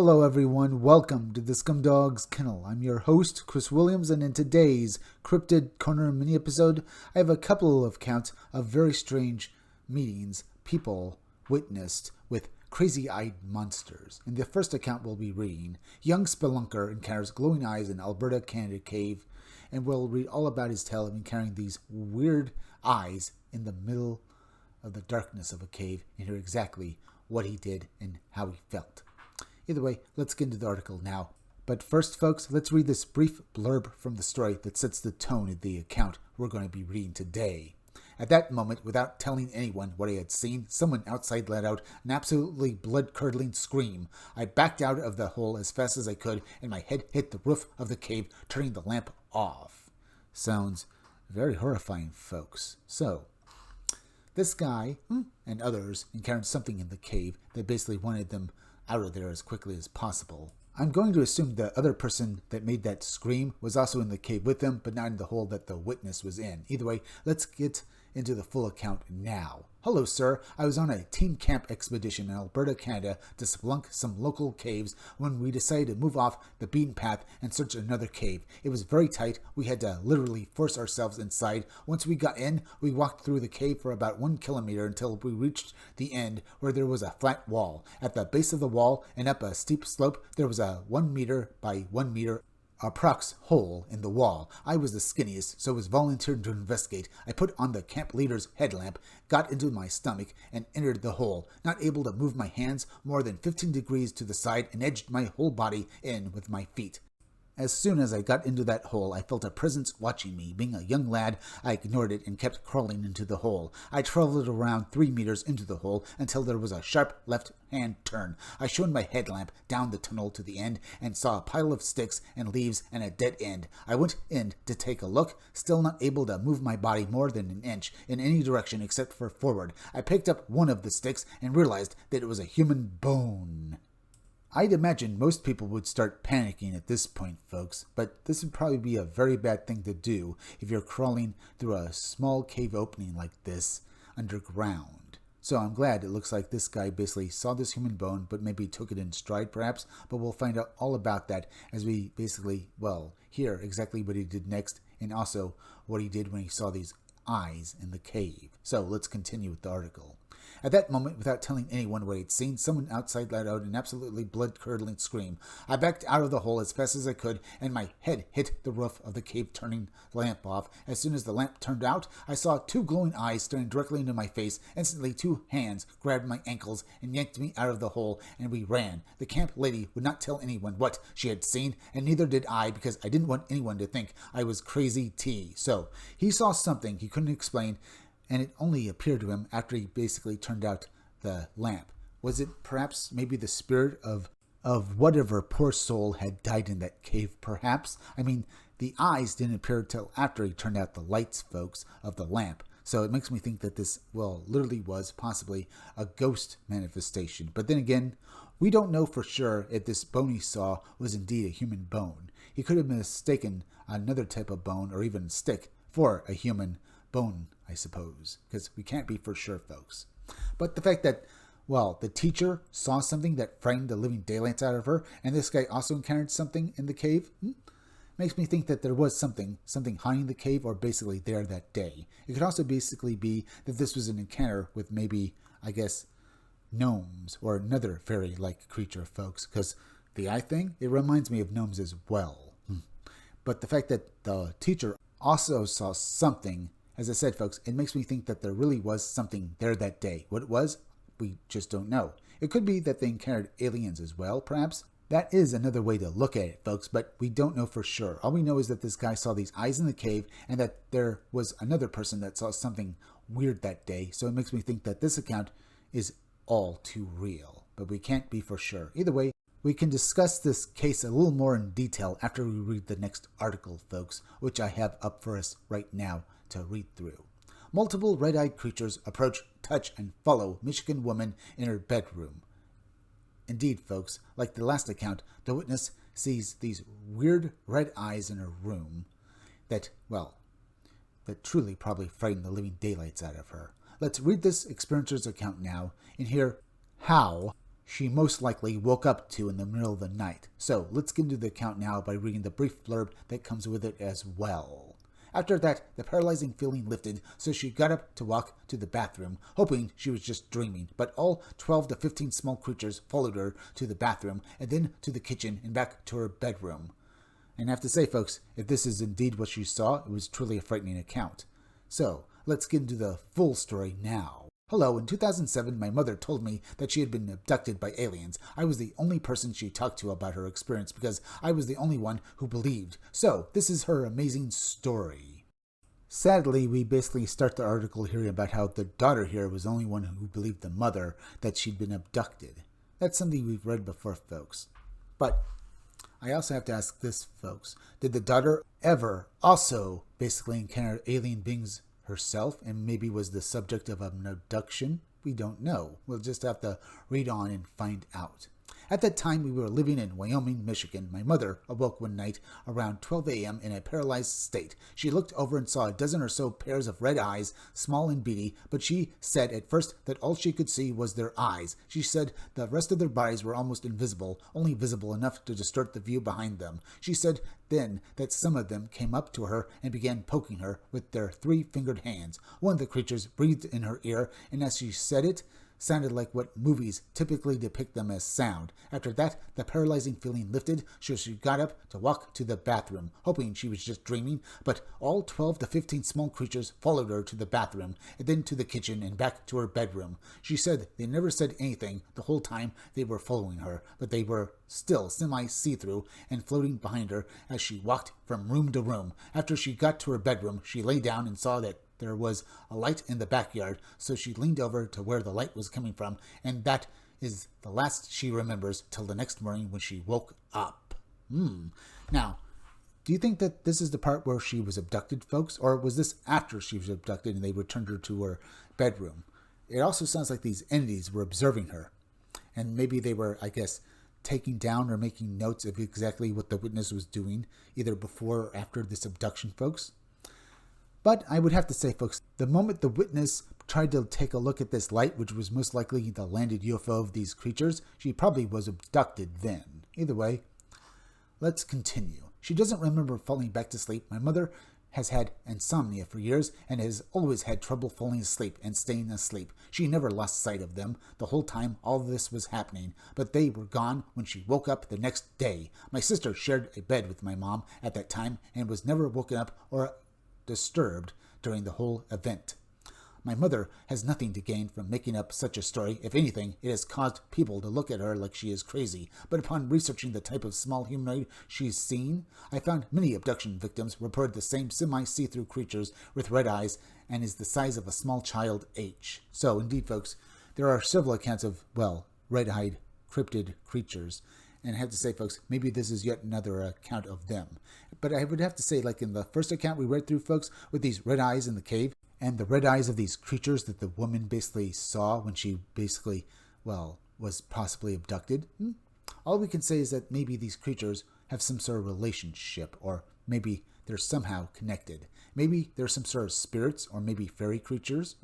Hello everyone, welcome to the Scumdogs Kennel. I'm your host, Chris Williams, and in today's Cryptid Corner mini-episode, I have a couple of accounts of very strange meetings people witnessed with crazy-eyed monsters. In the first account we'll be reading, young spelunker encounters glowing eyes in Alberta, Canada cave, and we'll read all about his tale of encountering these weird eyes in the middle of the darkness of a cave and hear exactly what he did and how he felt. Either way, let's get into the article now. But first, folks, let's read this brief blurb from the story that sets the tone of the account we're going to be reading today. At that moment, without telling anyone what I had seen, someone outside let out an absolutely blood-curdling scream. I backed out of the hole as fast as I could, and my head hit the roof of the cave, turning the lamp off. Sounds very horrifying, folks. So, this guy and others encountered something in the cave that basically wanted them out of there as quickly as possible. I'm going to assume the other person that made that scream was also in the cave with them, but not in the hole that the witness was in. Either way, let's get into the full account now. Hello, sir. I was on a team camp expedition in Alberta, Canada to spelunk some local caves when we decided to move off the beaten path and search another cave. It was very tight. We had to literally force ourselves inside. Once we got in, we walked through the cave for about 1 kilometer until we reached the end where there was a flat wall. At the base of the wall and up a steep slope, there was a 1 meter by 1 meter approx hole in the wall. I was the skinniest, so was volunteered to investigate. I put on the camp leader's headlamp, got into my stomach, and entered the hole, not able to move my hands more than 15 degrees to the side, and edged my whole body in with my feet. As soon as I got into that hole, I felt a presence watching me. Being a young lad, I ignored it and kept crawling into the hole. I traveled around 3 meters into the hole until there was a sharp left-hand turn. I shone my headlamp down the tunnel to the end and saw a pile of sticks and leaves and a dead end. I went in to take a look, still not able to move my body more than an inch in any direction except for forward. I picked up one of the sticks and realized that it was a human bone. I'd imagine most people would start panicking at this point, folks, but this would probably be a very bad thing to do if you're crawling through a small cave opening like this underground. So I'm glad it looks like this guy basically saw this human bone, but maybe took it in stride perhaps, but we'll find out all about that as we basically, hear exactly what he did next and also what he did when he saw these eyes in the cave. So let's continue with the article. At that moment, without telling anyone what he'd seen, someone outside let out an absolutely blood-curdling scream. I backed out of the hole as fast as I could, and my head hit the roof of the cave, turning the lamp off. As soon as the lamp turned out, I saw 2 glowing eyes staring directly into my face. Instantly, 2 hands grabbed my ankles and yanked me out of the hole, and we ran. The camp lady would not tell anyone what she had seen, and neither did I, because I didn't want anyone to think I was Crazy T. So, he saw something he couldn't explain, and it only appeared to him after he basically turned out the lamp. Was it perhaps maybe the spirit of whatever poor soul had died in that cave, perhaps? I mean, the eyes didn't appear till after he turned out the lights, folks, of the lamp. So it makes me think that this, literally was possibly a ghost manifestation. But then again, we don't know for sure if this bone he saw was indeed a human bone. He could have mistaken another type of bone or even stick for a human bone, I suppose, because we can't be for sure, folks. But the fact that, the teacher saw something that frightened the living daylights out of her, and this guy also encountered something in the cave, makes me think that there was something hiding in the cave or basically there that day. It could also basically be that this was an encounter with maybe, gnomes or another fairy-like creature, folks, because the eye thing, it reminds me of gnomes as well. But the fact that the teacher also saw something, as I said, folks, it makes me think that there really was something there that day. What it was, we just don't know. It could be that they encountered aliens as well, perhaps. That is another way to look at it, folks, but we don't know for sure. All we know is that this guy saw these eyes in the cave and that there was another person that saw something weird that day. So it makes me think that this account is all too real, but we can't be for sure. Either way, we can discuss this case a little more in detail after we read the next article, folks, which I have up for us right now to read through. Multiple red-eyed creatures approach, touch, and follow Michigan woman in her bedroom. Indeed, folks, like the last account, the witness sees these weird red eyes in her room that truly probably frightened the living daylights out of her. Let's read this experiencer's account now and hear how she most likely woke up to in the middle of the night. So let's get into the account now by reading the brief blurb that comes with it as well. After that, the paralyzing feeling lifted, so she got up to walk to the bathroom, hoping she was just dreaming. But all 12 to 15 small creatures followed her to the bathroom, and then to the kitchen and back to her bedroom. And I have to say, folks, if this is indeed what she saw, it was truly a frightening account. So, let's get into the full story now. Hello, in 2007, my mother told me that she had been abducted by aliens. I was the only person she talked to about her experience because I was the only one who believed. So, this is her amazing story. Sadly, we basically start the article hearing about how the daughter here was the only one who believed the mother that she'd been abducted. That's something we've read before, folks. But I also have to ask this, folks. Did the daughter ever also basically encounter alien beings herself and maybe was the subject of an abduction? We don't know. We'll just have to read on and find out. At that time, we were living in Wyoming, Michigan. My mother awoke one night around 12 a.m. in a paralyzed state. She looked over and saw a dozen or so pairs of red eyes, small and beady, but she said at first that all she could see was their eyes. She said the rest of their bodies were almost invisible, only visible enough to distort the view behind them. She said then that some of them came up to her and began poking her with their 3-fingered hands. One of the creatures breathed in her ear, and as she said it, sounded like what movies typically depict them as sound. After that, the paralyzing feeling lifted, so she got up to walk to the bathroom, hoping she was just dreaming, but all 12 to 15 small creatures followed her to the bathroom, and then to the kitchen and back to her bedroom. She said they never said anything the whole time they were following her, but they were still semi-see-through and floating behind her as she walked from room to room. After she got to her bedroom, she lay down and saw that there was a light in the backyard, so she leaned over to where the light was coming from, and that is the last she remembers till the next morning when she woke up. Now, do you think that this is the part where she was abducted, folks, or was this after she was abducted and they returned her to her bedroom? It also sounds like these entities were observing her, and maybe they were, I guess, taking down or making notes of exactly what the witness was doing, either before or after this abduction, folks. But I would have to say, folks, the moment the witness tried to take a look at this light, which was most likely the landed UFO of these creatures, she probably was abducted then. Either way, let's continue. She doesn't remember falling back to sleep. My mother has had insomnia for years and has always had trouble falling asleep and staying asleep. She never lost sight of them the whole time all this was happening, but they were gone when she woke up the next day. My sister shared a bed with my mom at that time and was never woken up or disturbed during the whole event. My mother has nothing to gain from making up such a story. If anything, it has caused people to look at her like she is crazy. But upon researching the type of small humanoid she's seen, I found many abduction victims reported the same semi-see-through creatures with red eyes and is the size of a small child H. So, indeed, folks, there are several accounts of, well, red-eyed cryptid creatures. And I have to say, folks, maybe this is yet another account of them. But I would have to say, like in the first account we read through, folks, with these red eyes in the cave, and the red eyes of these creatures that the woman basically saw when she basically, well, was possibly abducted. All we can say is that maybe these creatures have some sort of relationship, or maybe they're somehow connected. Maybe they're some sort of spirits, or maybe fairy creatures.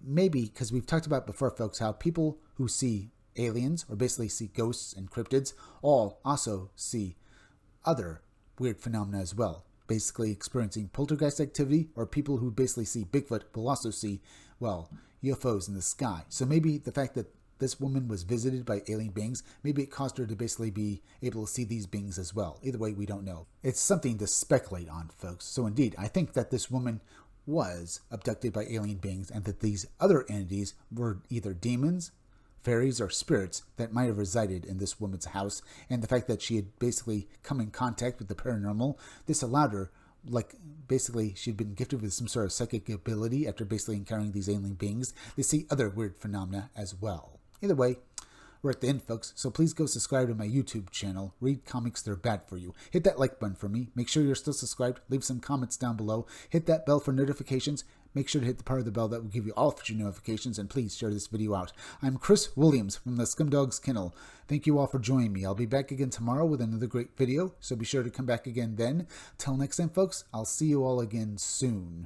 Maybe, because we've talked about before, folks, how people who see aliens, or basically see ghosts and cryptids, all also see other weird phenomena as well. Basically experiencing poltergeist activity, or people who basically see Bigfoot will also see, well, UFOs in the sky. So maybe the fact that this woman was visited by alien beings, maybe it caused her to basically be able to see these beings as well. Either way, we don't know. It's something to speculate on, folks. So indeed, I think that this woman was abducted by alien beings and that these other entities were either demons, fairies, or spirits that might have resided in this woman's house, and the fact that she had basically come in contact with the paranormal, this allowed her, like basically she'd been gifted with some sort of psychic ability after basically encountering these alien beings, to see other weird phenomena as well. Either way, we're at the end, folks, so please go subscribe to my YouTube channel, Read Comics They're Bad For You. Hit that like button for me, make sure you're still subscribed, leave some comments down below, hit that bell for notifications, make sure to hit the part of the bell that will give you all future notifications, and please share this video out. I'm Chris Williams from the Scumdogs Kennel. Thank you all for joining me. I'll be back again tomorrow with another great video, so be sure to come back again then. Till next time, folks, I'll see you all again soon.